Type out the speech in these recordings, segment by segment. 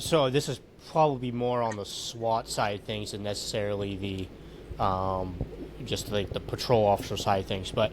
So this is probably more on the SWAT side of things than necessarily just like the patrol officer side of things. But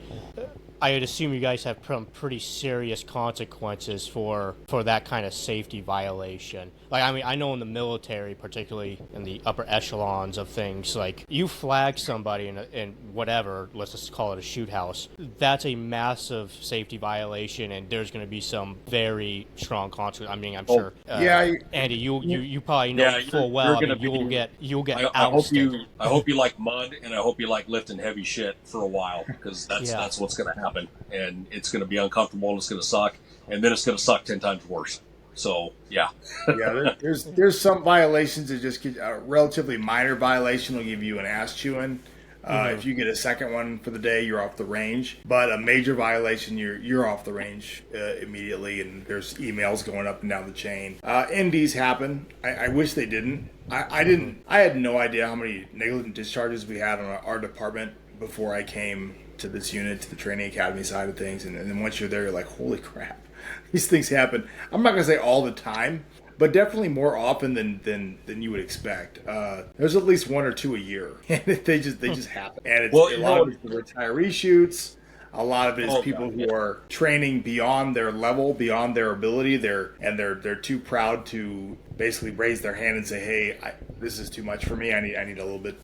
I would assume you guys have some pretty serious consequences for that kind of safety violation. Like, I mean, I know in the military, particularly in the upper echelons of things, like you flag somebody in whatever, let's just call it a shoot house, that's a massive safety violation, and there's going to be some very strong consequences. I mean, I'm sure, Yeah, Andy, you probably know Yeah, full you're well. I gonna mean, be. you'll get I hope ousted. I hope you like mud, and I hope you like lifting heavy shit for a while, because Yeah. that's what's gonna happen, and it's gonna be uncomfortable, and it's gonna suck, and then it's gonna suck 10 times worse. So yeah. there's some violations that just get a relatively minor violation will give you an ass chewing. If you get a second one for the day, you're off the range. But a major violation, you're off the range immediately, and there's emails going up and down the chain. NDs happen. I wish they didn't. I didn't. I had no idea how many negligent discharges we had on our department before I came to this unit, to the training academy side of things. And then once you're there, you're like, holy crap, these things happen. I'm not gonna say all the time, but definitely more often than you would expect. There's at least one or two a year, and they just happen. And it's Well, a lot of it's the retiree shoots. A lot of it is people who are training beyond their level, beyond their ability. They're too proud to basically raise their hand and say, "Hey, this is too much for me. I need a little bit."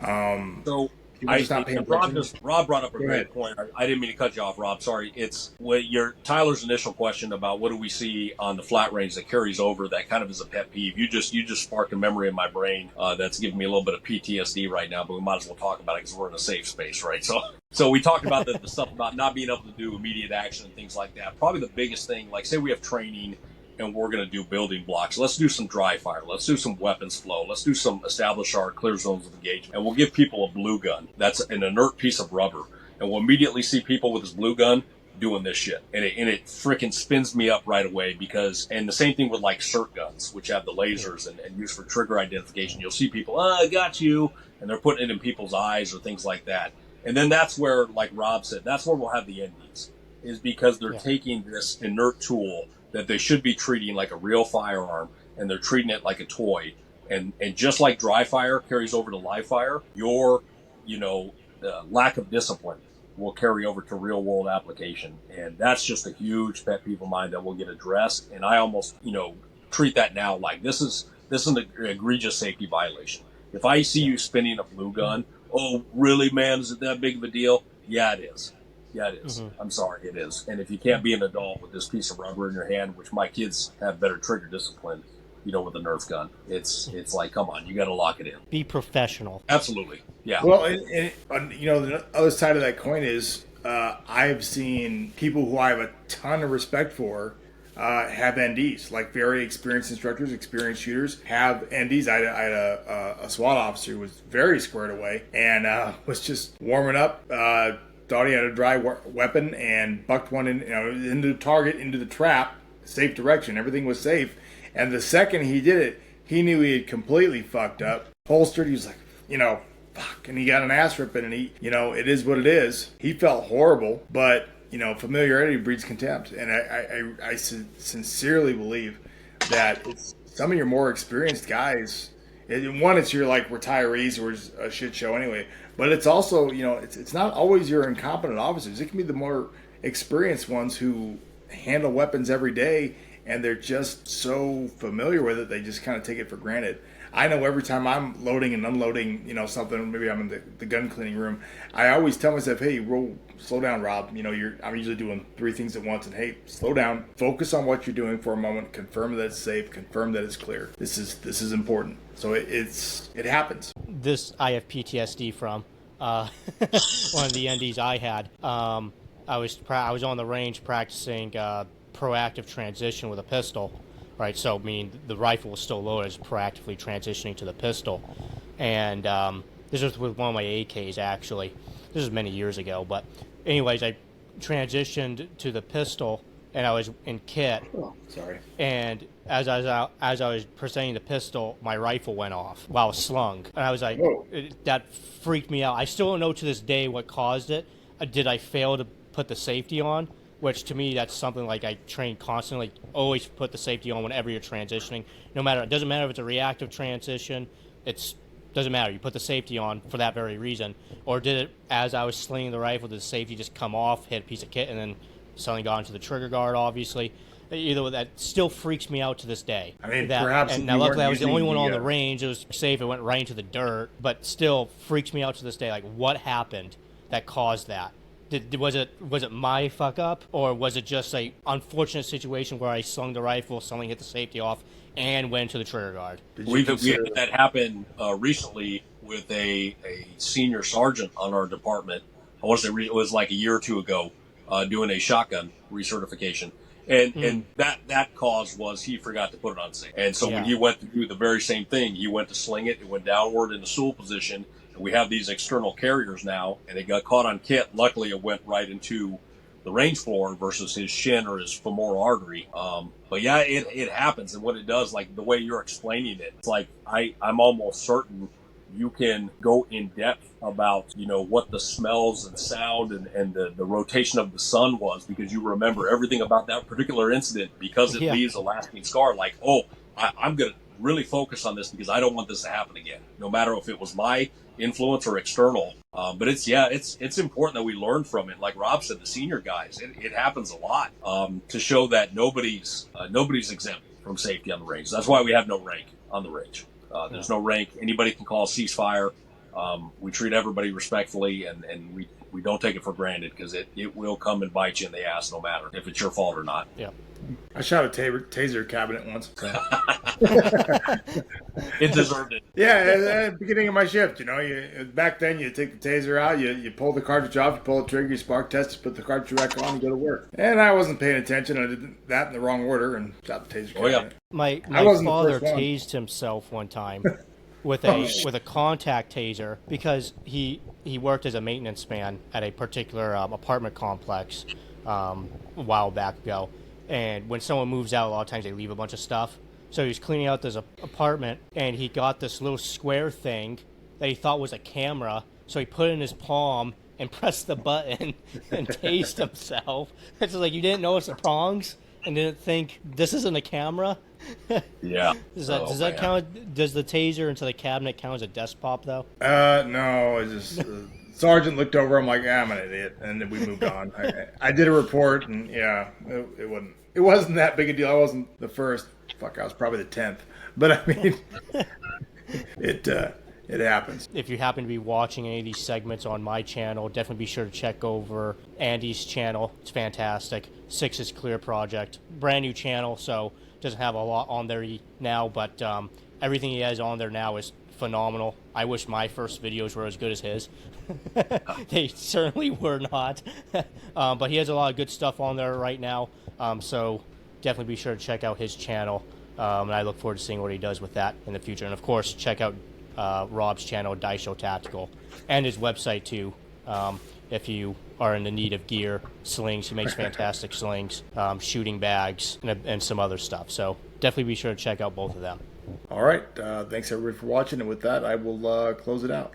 So People just not paying attention. Rob brought up a Go great ahead. point. I didn't mean to cut you off, Rob. Sorry. It's what your Tyler's initial question about what do we see on the flat range that carries over. That kind of is a pet peeve. You just sparked a memory in my brain that's giving me a little bit of PTSD right now. But we might as well talk about it because we're in a safe space, right? So we talked about the stuff about not being able to do immediate action and things like that. Probably the biggest thing, like say we have training and we're going to do building blocks. Let's do some dry fire. Let's do some weapons flow. Let's do some establish our clear zones of engagement. And we'll give people a blue gun. That's an inert piece of rubber. And we'll immediately see people with this blue gun doing this shit. And it freaking spins me up right away because, and the same thing with like SIRT guns, which have the lasers and used for trigger identification. You'll see people, I got you. And they're putting it in people's eyes or things like that. And then that's where, like Rob said, that's where we'll have the NDs, is because they're taking this inert tool that they should be treating like a real firearm, and they're treating it like a toy. And just like dry fire carries over to live fire, your, lack of discipline will carry over to real world application. And that's just a huge pet peeve of mine that will get addressed. And I almost, treat that now like this is an egregious safety violation. If I see you spinning a blue gun, oh, really, man? Is it that big of a deal? Yeah, it is. Yeah, it is. I'm sorry, it is. And if you can't be an adult with this piece of rubber in your hand, which my kids have better trigger discipline, with a Nerf gun, it's like, come on, you got to lock it in. Be professional. Absolutely. Yeah. Well, and the other side of that coin is I've seen people who I have a ton of respect for have NDs, like very experienced instructors, experienced shooters have NDs. I had a SWAT officer who was very squared away and was just warming up. Thought he had a dry weapon and bucked one into the target, into the trap, safe direction. Everything was safe. And the second he did it, he knew he had completely fucked up. Holstered, he was like, fuck. And he got an ass ripping, and he, it is what it is. He felt horrible, but, familiarity breeds contempt. And I sincerely believe that it's some of your more experienced guys. One, it's your like retirees who are a shit show anyway. But it's also, it's not always your incompetent officers. It can be the more experienced ones who handle weapons every day, and they're just so familiar with it, they just kind of take it for granted. I know every time I'm loading and unloading, something, maybe I'm in the gun cleaning room, I always tell myself, hey, slow down, Rob. I'm usually doing 3 things at once, and hey, slow down. Focus on what you're doing for a moment. Confirm that it's safe. Confirm that it's clear. This is important. So it happens. This I have PTSD from. One of the NDs I had. I was on the range practicing proactive transition with a pistol. Right, so the rifle was still loaded, it's proactively transitioning to the pistol. And this was with one of my AKs, actually. This was many years ago, but anyways, I transitioned to the pistol, and I was in kit. Oh, sorry. And as I was presenting the pistol, my rifle went off while slung. And I was like, that freaked me out. I still don't know to this day what caused it. Did I fail to put the safety on? which to me that's something like I train constantly. Always put the safety on whenever you're transitioning. No matter, it doesn't matter if it's a reactive transition. It's doesn't matter. You put the safety on for that very reason. Or did it as I was slinging the rifle? Did the safety just come off, hit a piece of kit, and then suddenly got into the trigger guard? Obviously, either way, that still freaks me out to this day. I mean, that, perhaps and if now you luckily weren't I was the only using one on the, the range. It was safe. It went right into the dirt, but still freaks me out to this day. Like, what happened that caused that? Was it my fuck up, or was it just a unfortunate situation where I slung the rifle, suddenly hit the safety off, and went to the trigger guard? We had that happen recently with a senior sergeant on our department. I want to say it was like a year or two ago, doing a shotgun recertification. And that cause was he forgot to put it on safe. And so when he went to do the very same thing, he went to sling it, it went downward in the stool position. And we have these external carriers now, and it got caught on kit. Luckily, it went right into the range floor versus his shin or his femoral artery. But yeah, it happens. And what it does, like the way you're explaining it, it's like I'm almost certain you can go in depth about, what the smells and sound and the rotation of the sun was, because you remember everything about that particular incident, because it leaves a lasting scar. Like, I'm going to really focus on this because I don't want this to happen again, no matter if it was my influence or external. But it's important that we learn from it. Like Rob said, the senior guys, it happens a lot, to show that nobody's exempt from safety on the range. That's why we have no rank on the range. There's no rank. Anybody can call a ceasefire. We treat everybody respectfully, and we don't take it for granted, because it will come and bite you in the ass no matter if it's your fault or not. Yeah. I shot a taser cabinet once. So. It deserved it. Yeah, at the beginning of my shift, back then you take the taser out, you pull the cartridge off, you pull the trigger, you spark test, you put the cartridge back on, and go to work. And I wasn't paying attention. I did that in the wrong order and shot the taser cabinet. My father tased himself one time with a contact taser, because he worked as a maintenance man at a particular apartment complex a while back ago. And when someone moves out, a lot of times they leave a bunch of stuff. So he was cleaning out this apartment, and he got this little square thing that he thought was a camera. So he put it in his palm and pressed the button and tased himself. It's just like, you didn't notice the prongs and didn't think this isn't a camera. Yeah. Does that count? Does the taser into the cabinet count as a desk pop though? No. It just sergeant looked over. I'm like, I'm an idiot, and then we moved on. I did a report, and it wasn't that big a deal. I wasn't the first. Fuck, I was probably the 10th. But I mean, it happens. If you happen to be watching any of these segments on my channel, definitely be sure to check over Andy's channel. It's fantastic. 6 is Clear Project. Brand new channel, so doesn't have a lot on there now, but everything he has on there now is phenomenal. I wish my first videos were as good as his. They certainly were not. But he has a lot of good stuff on there right now, so definitely be sure to check out his channel. And I look forward to seeing what he does with that in the future. And of course, check out Rob's channel, Daisho Tactical, and his website too. If you are in the need of gear, slings, he makes fantastic slings, shooting bags, and some other stuff. So definitely be sure to check out both of them. All right. Thanks everybody for watching. And with that, I will close it out.